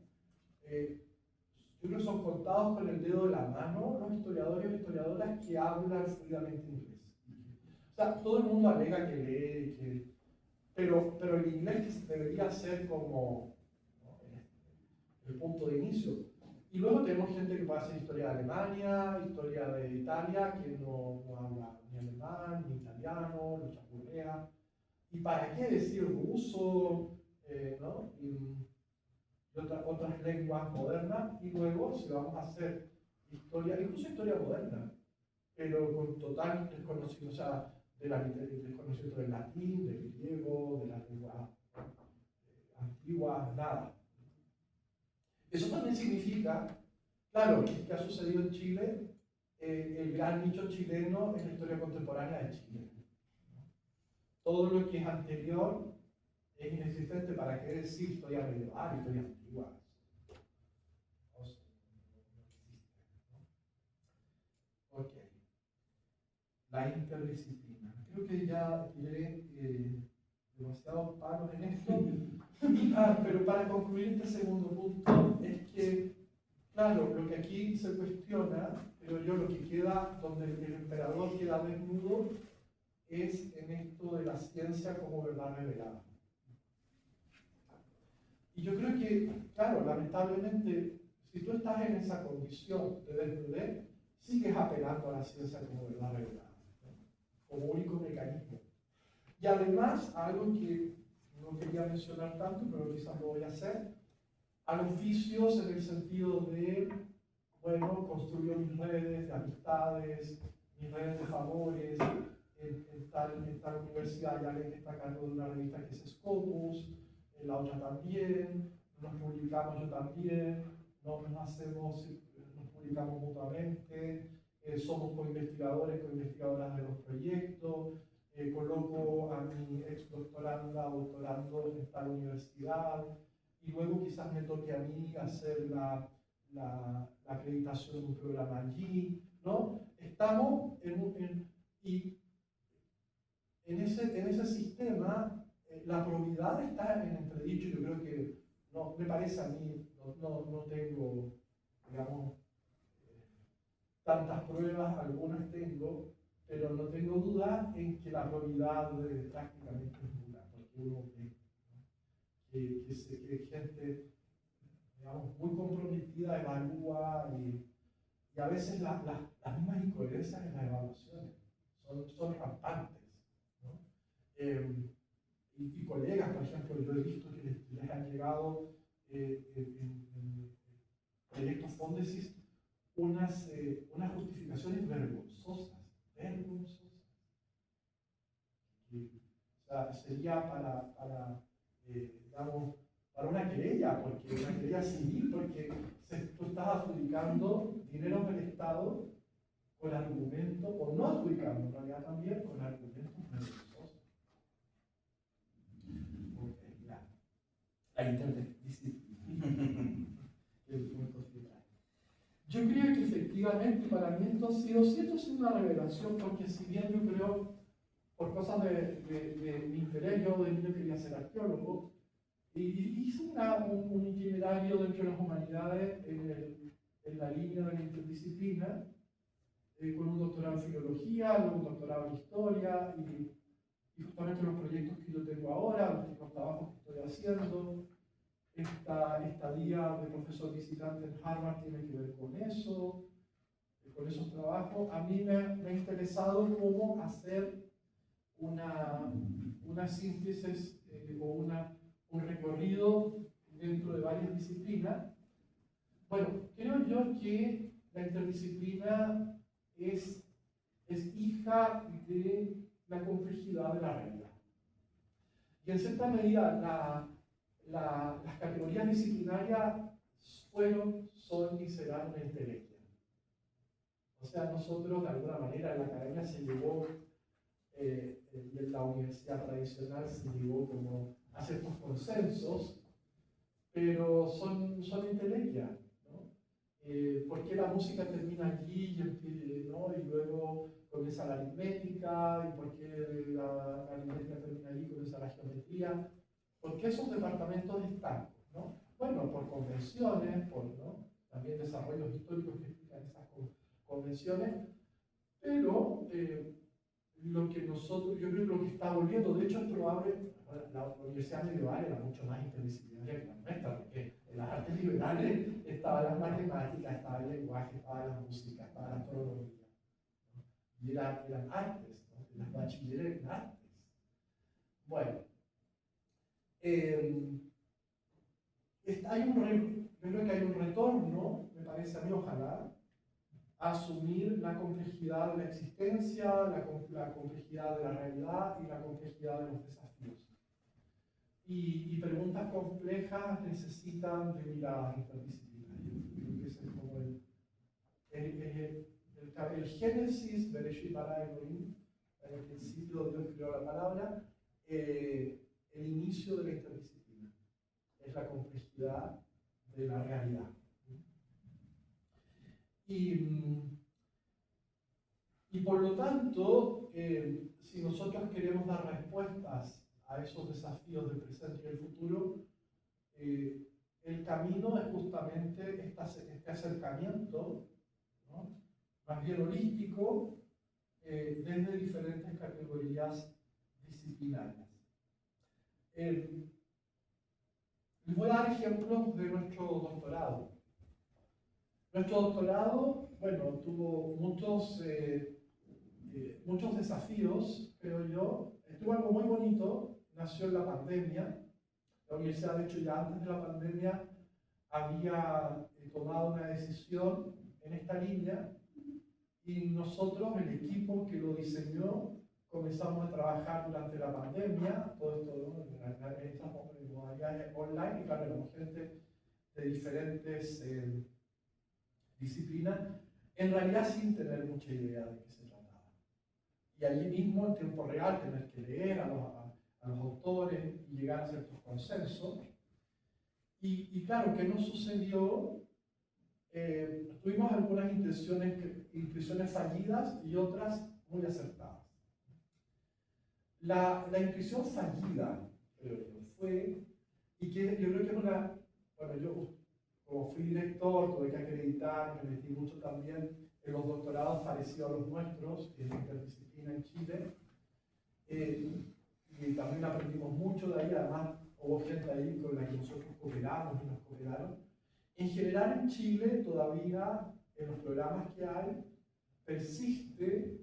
Speaker 2: Yo creo que son contados con el dedo de la mano los historiadores y historiadoras que hablan fluidamente inglés. O sea, todo el mundo alega que lee, pero el inglés debería ser como, ¿no?, el punto de inicio. Y luego tenemos gente que puede hacer historia de Alemania, historia de Italia, que no habla ni alemán, ni italiano, ni chapurrea. ¿Y para qué decir ruso? ¿No? Y otras lenguas modernas. Y luego, si vamos a hacer historia, incluso historia moderna, pero con total desconocimiento, o sea, del desconocimiento del latín, del griego, de la lengua antiguas, nada. Eso también significa, claro, que ha sucedido en Chile, el gran nicho chileno es la historia contemporánea de Chile. Todo lo que es anterior es inexistente. ¿Para qué decir historia medieval, historia antigua? No sé, no existe, ¿no? Ok. La interdisciplina. Creo que ya tiré demasiados palos en esto. Pero para concluir este segundo punto es que, claro, lo que aquí se cuestiona, pero yo lo que queda, donde el emperador queda desnudo, es en esto de la ciencia como verdad revelada. Y yo creo que, claro, lamentablemente, si tú estás en esa condición de desnudez, sigues apelando a la ciencia como verdad revelada, ¿no? Como único mecanismo. Y además, algo que no quería mencionar tanto, pero quizás lo voy a hacer, a los vicios en el sentido de, bueno, construyo mis redes de amistades, mis redes de favores, en tal universidad ya alguien está a cargo de una revista que es Scopus, en la otra también, nos publicamos yo también, nos publicamos mutuamente, somos co-investigadoras de los proyectos, coloco a mi ex doctoranda o doctorando en tal universidad, y luego quizás me toque a mí hacer la acreditación de un programa allí, ¿no? Estamos en ese sistema, la probidad está en entredicho. Yo creo que, no, me parece a mí, no tengo, digamos, tantas pruebas, algunas tengo, pero no tengo duda en que la probidad prácticamente es nula, porque uno ve, ¿no? que gente, digamos, muy comprometida evalúa y a veces las mismas incoherencias en las evaluaciones son rampantes, ¿no? Y colegas, por ejemplo, yo he visto que les han llegado en proyectos Fondesis unas justificaciones vergonzosas. O sea, sería digamos, para una querella, porque una querella civil, porque tú estás adjudicando dinero del Estado con argumentos, o no adjudicando, en realidad también con argumentos vergonzosos. Ok, ya. La interdisciplina. El punto final. Yo creo que efectivamente para mí esto ha sido una revelación, porque si bien yo creo, por cosas de mi interés, yo de niño quería ser arqueólogo, y hice un itinerario dentro de las humanidades en la línea de la interdisciplina, con un doctorado en filología, luego un doctorado en historia, y justamente los proyectos que yo tengo ahora, los trabajos que estoy haciendo, esta estadía de profesor visitante en Harvard tiene que ver con eso, con esos trabajos. A mí me ha interesado cómo hacer una síntesis o un recorrido dentro de varias disciplinas. Bueno, creo yo que la interdisciplina es hija de la complejidad de la realidad. Y en cierta medida las categorías disciplinarias son y serán una entelequia. O sea, nosotros de alguna manera en la academia se llevó, y en la universidad tradicional se llevó como a ciertos consensos, pero son entelequias, ¿no? ¿Por qué la música termina allí ¿no? Y luego comienza la aritmética? ¿Y por qué la aritmética termina allí y comienza la geometría? ¿Por qué esos departamentos estancos, ¿no? Bueno, por convenciones, ¿no? También desarrollos históricos que explican esas convenciones, pero lo que nosotros, yo creo que lo que está volviendo, de hecho es probable, la universidad medieval era mucho más interdisciplinaria que la nuestra, porque en las artes liberales estaban las matemáticas, estaba el lenguaje, estaba la música, estaba la astronomía, ¿no? Y eran artes, ¿no? Las bachilleres eran artes. Bueno, yo creo que hay un retorno, me parece a mí, ojalá, a asumir la complejidad de la existencia, la complejidad de la realidad y la complejidad de los desafíos. y preguntas complejas necesitan de miradas interdisciplinarias. Creo que ese es como el génesis, Bereshit bara Elohim, en el principio Dios creó la palabra, el inicio de la interdisciplina. Es la complejidad de la realidad. Y por lo tanto, si nosotros queremos dar respuestas a esos desafíos del presente y el futuro, el camino es justamente este acercamiento, ¿no?, más bien holístico, desde diferentes categorías disciplinarias. Les voy a dar ejemplos de nuestro doctorado. Nuestro doctorado, bueno, tuvo muchos desafíos, creo yo. Tuvo algo muy bonito, nació en la pandemia. La universidad, de hecho, ya antes de la pandemia había tomado una decisión en esta línea y nosotros, el equipo que lo diseñó, comenzamos a trabajar durante la pandemia, todo esto, ¿no?, en estas modalidades online, y claro, éramos gente de diferentes disciplinas, en realidad sin tener mucha idea de qué se trataba. Y allí mismo, en tiempo real, tener que leer a los autores y llegar a ciertos consensos. Y claro, ¿qué nos sucedió? Tuvimos algunas intuiciones fallidas y otras muy acertadas. La intuición fallida, creo yo, fue, y que yo creo que es una, bueno, yo como fui director, tuve que acreditar, me metí mucho también en los doctorados parecidos a los nuestros, en la interdisciplina en Chile, y también aprendimos mucho de ahí, además hubo gente ahí con la que nosotros cooperamos y nos cooperaron. En general en Chile todavía, en los programas que hay, persiste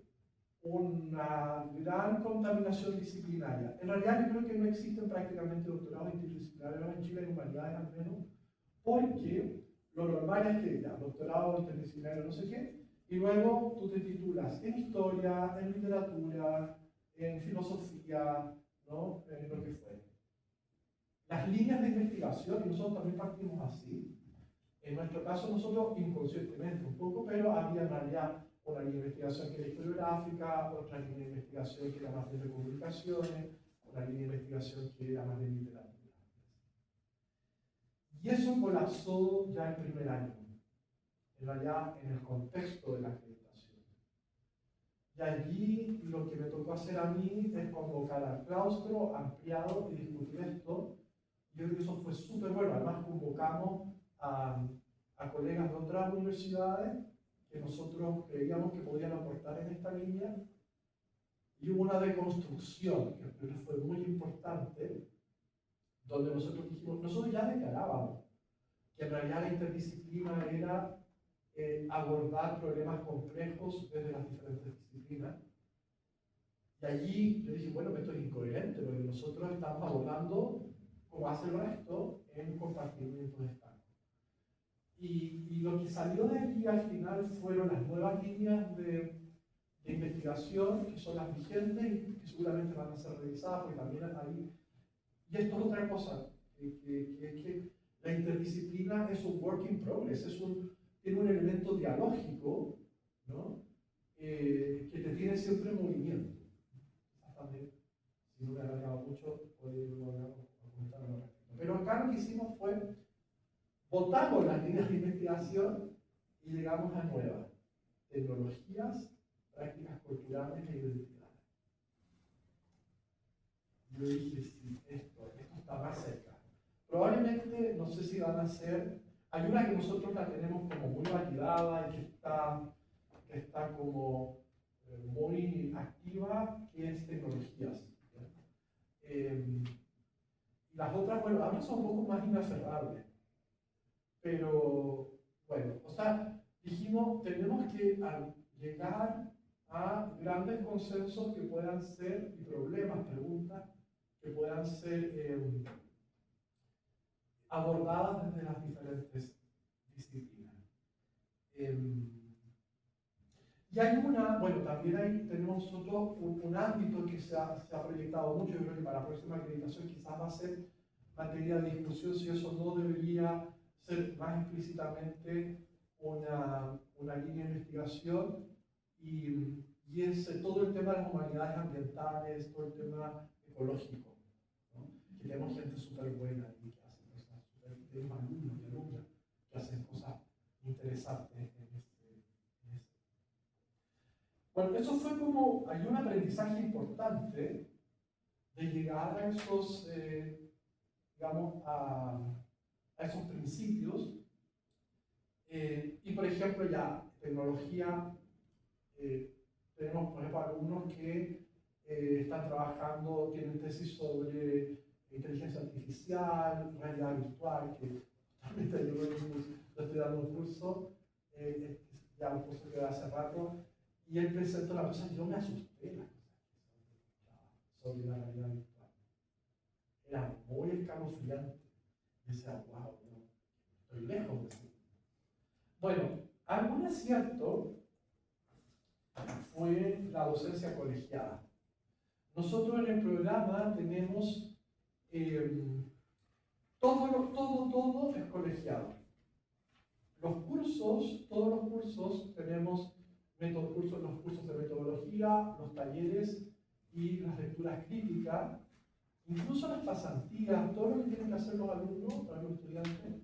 Speaker 2: una gran contaminación disciplinaria. En realidad yo creo que no existen prácticamente doctorados interdisciplinarios en Chile, en humanidades al menos, porque lo normal es que ya, doctorado interdisciplinario no sé qué, y luego tú te titulas en historia, en literatura, en filosofía, ¿no?, en lo que fuera. Las líneas de investigación, y nosotros también partimos así, en nuestro caso nosotros inconscientemente un poco, pero había en realidad una línea de investigación que era historiográfica, otra línea de investigación que era más de comunicaciones, una línea de investigación que era más de literatura. Y eso colapsó ya el primer año, en realidad en el contexto de la acreditación. Y allí lo que me tocó hacer a mí es convocar al claustro ampliado y discutir esto. Yo creo que eso fue súper bueno. Además convocamos a colegas de otras universidades que nosotros creíamos que podían aportar en esta línea. Y hubo una deconstrucción, que creo que fue muy importante, donde nosotros dijimos, nosotros ya declarábamos que en realidad la interdisciplina era abordar problemas complejos desde las diferentes disciplinas. Y allí yo dije, bueno, esto es incoherente, porque nosotros estamos abordando, como hace el resto, en compartimientos estancos. Y lo que salió de allí al final fueron las nuevas líneas de investigación, que son las vigentes y que seguramente van a ser revisadas, porque también ahí. Y esto es otra cosa, que la interdisciplina es un work in progress, tiene un elemento dialógico, ¿no?, que te tiene siempre en movimiento. También, si no me he alargado mucho, podemos comentar al respecto. Pero acá lo que hicimos fue, votamos las líneas de investigación y llegamos a nuevas tecnologías, prácticas culturales e identidades. Yo dije, sí, esto está más cerca. Probablemente, no sé si van a ser, hay una que nosotros la tenemos como muy validada y que está como muy activa, que es tecnologías. Las otras, bueno, ahora son un poco más inaferrables, pero bueno, o sea, dijimos, tenemos que llegar a grandes consensos que puedan ser, y problemas, preguntas, que puedan ser abordadas desde las diferentes disciplinas. Y hay bueno, también ahí tenemos nosotros un ámbito que se ha proyectado mucho. Yo creo que para la próxima acreditación quizás va a ser materia de discusión si eso no debería ser más explícitamente una línea de investigación y es todo el tema de las humanidades ambientales, todo el tema ecológico, ¿no? Que tenemos gente súper buena y que hace cosas súper, tenemos alumnos y alumnas que hacen cosas interesantes en este. Bueno, eso fue como, hay un aprendizaje importante de llegar a esos, digamos, a esos principios. Y por ejemplo, ya, tecnología, tenemos por ejemplo alumnos que están trabajando, tienen tesis sobre inteligencia artificial, realidad virtual, que justamente yo lo estoy dando un curso, ya un curso que va hace rato, y él presentó la cosa y yo me asusté las cosas sobre la realidad virtual. Era muy escalofriante. Y decía, wow, no, estoy lejos de eso. Bueno, algún acierto fue la docencia colegiada. Nosotros en el programa tenemos todo es colegiado. Los cursos, todos los cursos, tenemos los cursos de metodología, los talleres y las lecturas críticas, incluso las pasantías, todo lo que tienen que hacer los alumnos, los estudiantes,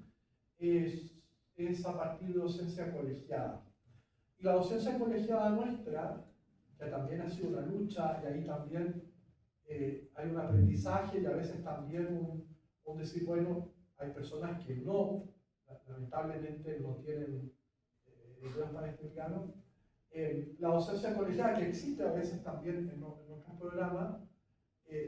Speaker 2: es a partir de docencia colegiada. Y la docencia colegiada nuestra, que también ha sido una lucha, y ahí también hay un aprendizaje y a veces también un decir, bueno, hay personas que no, lamentablemente no tienen ideas para estudiar. La docencia colegiada, que existe a veces también en nuestros programas,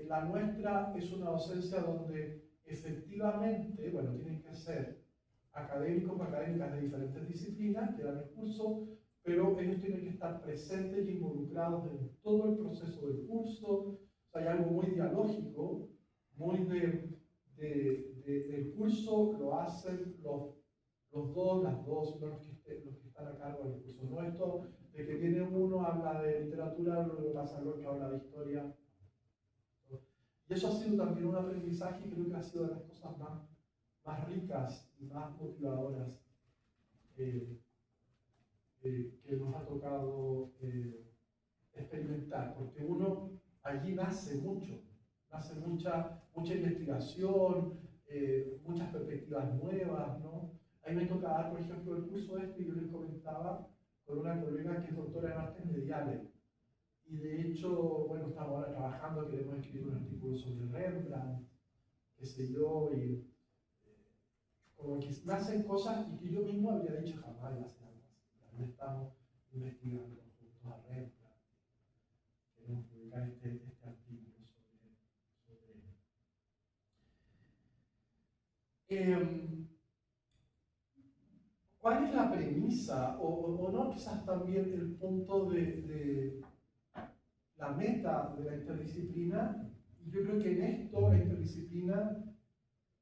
Speaker 2: la nuestra es una docencia donde efectivamente, bueno, tienen que ser académicos o académicas de diferentes disciplinas que dan el curso, pero ellos tienen que estar presentes y involucrados en todo el proceso del curso. O sea, hay algo muy dialógico, muy del curso lo hacen los dos, las dos, los que están a cargo del curso. No esto de que viene uno, habla de literatura, luego pasa el otro, habla de historia. Y eso ha sido también un aprendizaje y creo que ha sido de las cosas más ricas y más motivadoras que nos ha tocado experimentar, porque uno allí nace mucha investigación, muchas perspectivas nuevas, ¿no? A mí me toca dar, por ejemplo, el curso y yo les comentaba con una colega que es doctora en artes mediales. Y de hecho, bueno, estamos ahora trabajando, queremos escribir un artículo sobre Rembrandt, qué sé yo, y como que nacen cosas y que yo mismo habría dicho jamás iba a hacer algo así. También estamos investigando juntos a Rembrandt. Queremos publicar este artículo sobre él. ¿Cuál es la premisa, o no quizás también el punto de la meta de la interdisciplina? Y yo creo que en esto la interdisciplina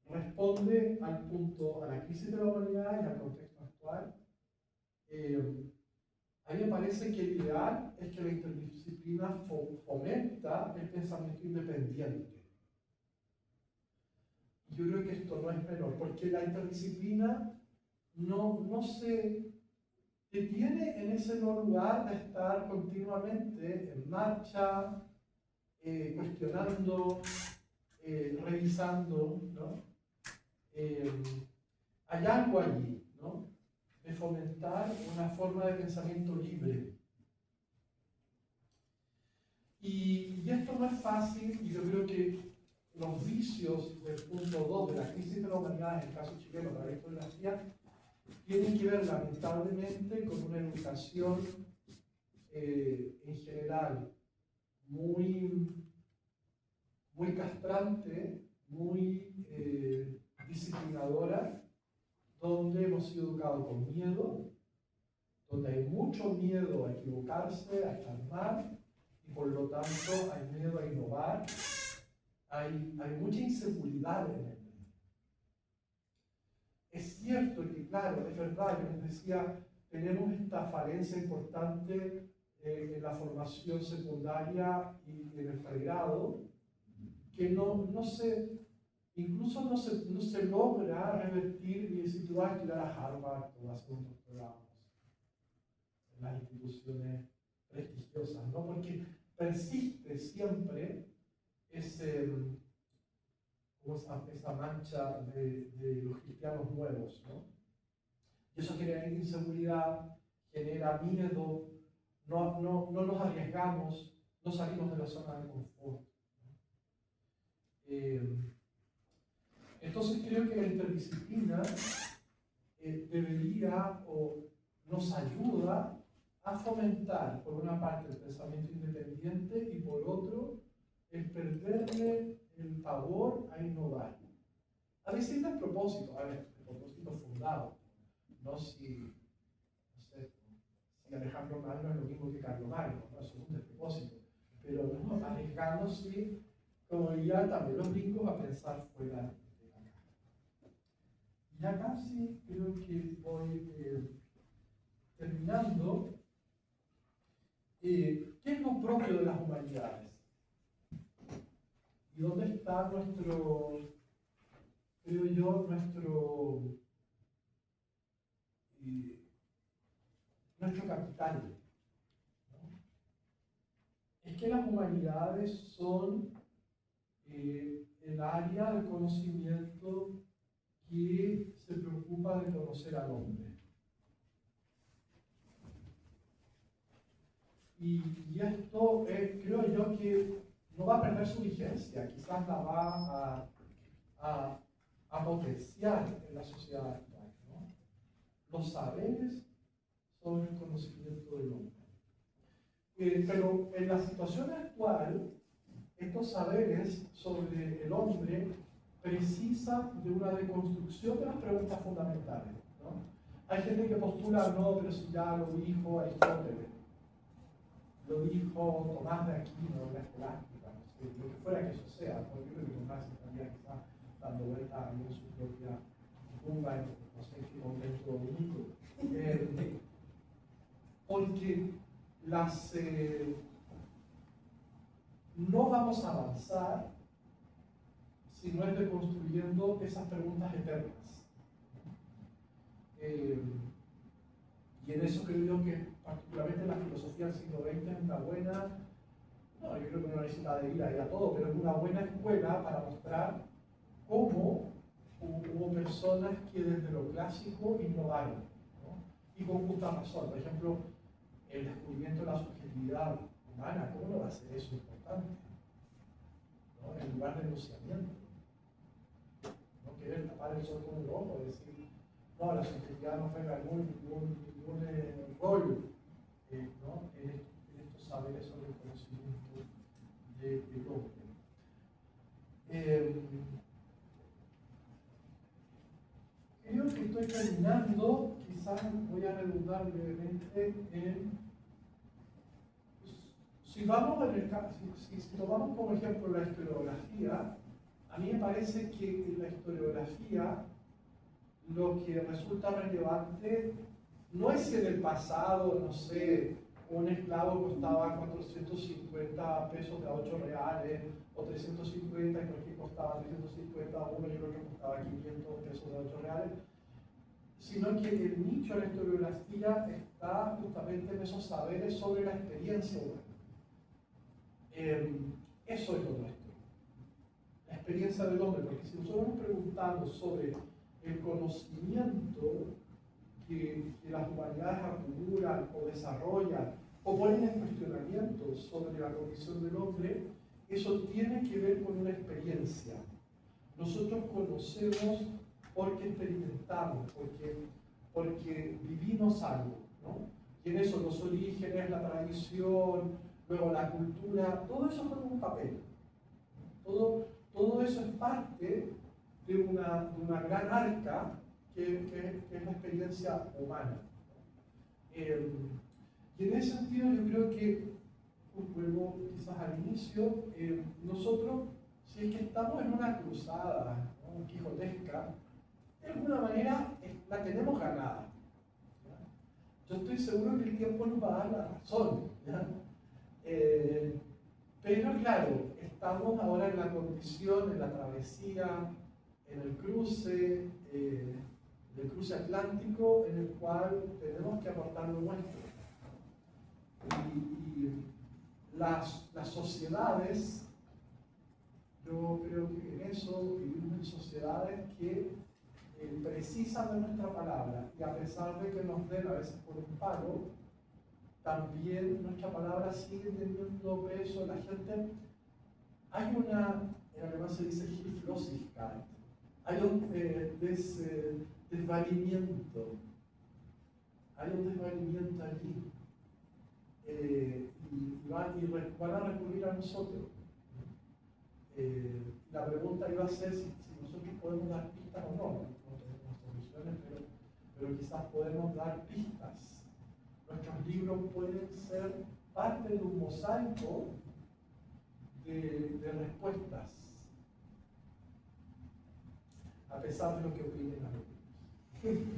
Speaker 2: responde al punto, a la crisis de la humanidad y al contexto actual. A mí me parece que el ideal es que la interdisciplina fomenta el pensamiento independiente. Y yo creo que esto no es menor, porque la interdisciplina no se detiene en ese no lugar de estar continuamente en marcha, cuestionando, revisando, ¿no? Hay algo allí, ¿no? De fomentar una forma de pensamiento libre. Y esto no es fácil, y yo creo que los vicios del punto 2 de la crisis de la humanidad, en el caso chileno, de la historiografía, tienen que ver lamentablemente con una educación en general muy castrante, muy disciplinadora, donde hemos sido educados con miedo, donde hay mucho miedo a equivocarse, a estar mal, y por lo tanto hay miedo a innovar, hay mucha inseguridad en el medio. Es cierto que, claro, es verdad, yo les decía, tenemos esta falencia importante en la formación secundaria y en el pregrado, que no se incluso no se logra revertir y decir tú vas a estudiar a Harvard o vas a hacer un doctorado en las instituciones prestigiosas, ¿no? Porque persiste siempre esa mancha de los cristianos nuevos, ¿no? Y eso genera inseguridad, genera miedo, no nos arriesgamos, no salimos de la zona de confort, ¿no? Entonces creo que la interdisciplina debería o nos ayuda a fomentar, por una parte, el pensamiento independiente y por otro, el perderle el pavor a innovar. A veces el propósito, el propósito fundado, no si Alejandro Magno es lo mismo que Carlomagno, ¿no? Eso es un despropósito, pero no, arriesgándose, como diría también los gringos, a pensar fuera de la caja. Ya casi creo que voy terminando. ¿Qué es lo propio de las humanidades? ¿Y dónde está nuestro capital? ¿No? Es que las humanidades son el área del conocimiento que se preocupa de conocer al hombre. Y esto creo yo que no va a perder su vigencia, quizás la va a potenciar en la sociedad actual, ¿no? Los saberes sobre el conocimiento del hombre. Pero en la situación actual, estos saberes sobre el hombre precisan de una deconstrucción de las preguntas fundamentales, ¿no? Hay gente que postula, no, pero si ya lo dijo Aristóteles, lo dijo Tomás de Aquino, la escolástica, no sé, lo que fuera que eso sea, porque yo creo que Tomás estaría quizás dando vuelta en su propia tumba, no sé en qué momento único. Porque no vamos a avanzar si no es deconstruyendo esas preguntas eternas. Y en eso creo yo que particularmente la filosofía del siglo XX es una buena, no, yo creo que no necesita de ir ahí a todo, pero es una buena escuela para mostrar cómo hubo personas que desde lo clásico innovaron, ¿no? Y con justa razón. Por ejemplo, el descubrimiento de la subjetividad humana, ¿cómo no va a ser eso importante? ¿No? En lugar de enunciamiento. No querer tapar el sol con un ojo, decir, no, la subjetividad no juega ningún rol, ¿no? en estos saberes sobre el conocimiento del hombre. Creo que estoy terminando, quizás voy a redundar brevemente en, si tomamos como ejemplo la historiografía, a mí me parece que en la historiografía lo que resulta relevante no es si en el pasado, no sé, un esclavo costaba 450 pesos de a 8 reales, o 350 y cualquier costaba 350 a uno y el otro costaba 500 pesos de 8 reales, sino que el nicho de la historiografía está justamente en esos saberes sobre la experiencia humana. Eso es lo nuestro, la experiencia del hombre, porque si nosotros nos preguntamos sobre el conocimiento que las humanidades acumulan o desarrollan o ponen en cuestionamiento sobre la condición del hombre, eso tiene que ver con una experiencia. Nosotros conocemos porque experimentamos, porque vivimos algo, ¿no? Y en eso los orígenes, la tradición, luego la cultura, todo eso juega un papel. Todo eso es parte de una gran arca que es la experiencia humana. Y en ese sentido yo creo que, vuelvo quizás al inicio, nosotros, si es que estamos en una cruzada, ¿no?, quijotesca, de alguna manera la tenemos ganada, ¿ya? Yo estoy seguro que el tiempo nos va a dar la razón, ¿ya? Pero claro, estamos ahora en la condición, en la travesía, en el cruce atlántico, en el cual tenemos que aportar lo nuestro. Y las sociedades, yo creo que en eso vivimos en sociedades que precisan de nuestra palabra, y a pesar de que nos den a veces por un palo, también nuestra palabra sigue teniendo peso. La gente, hay una, en alemán se dice Hilflosigkeit, hay un desvalimiento allí, y van a recurrir a nosotros. La pregunta iba a ser si nosotros podemos dar pistas o no tenemos soluciones, pero quizás podemos dar pistas. Nuestros libros pueden ser parte de un mosaico de respuestas, a pesar de lo que opinen los niños.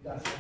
Speaker 2: Gracias.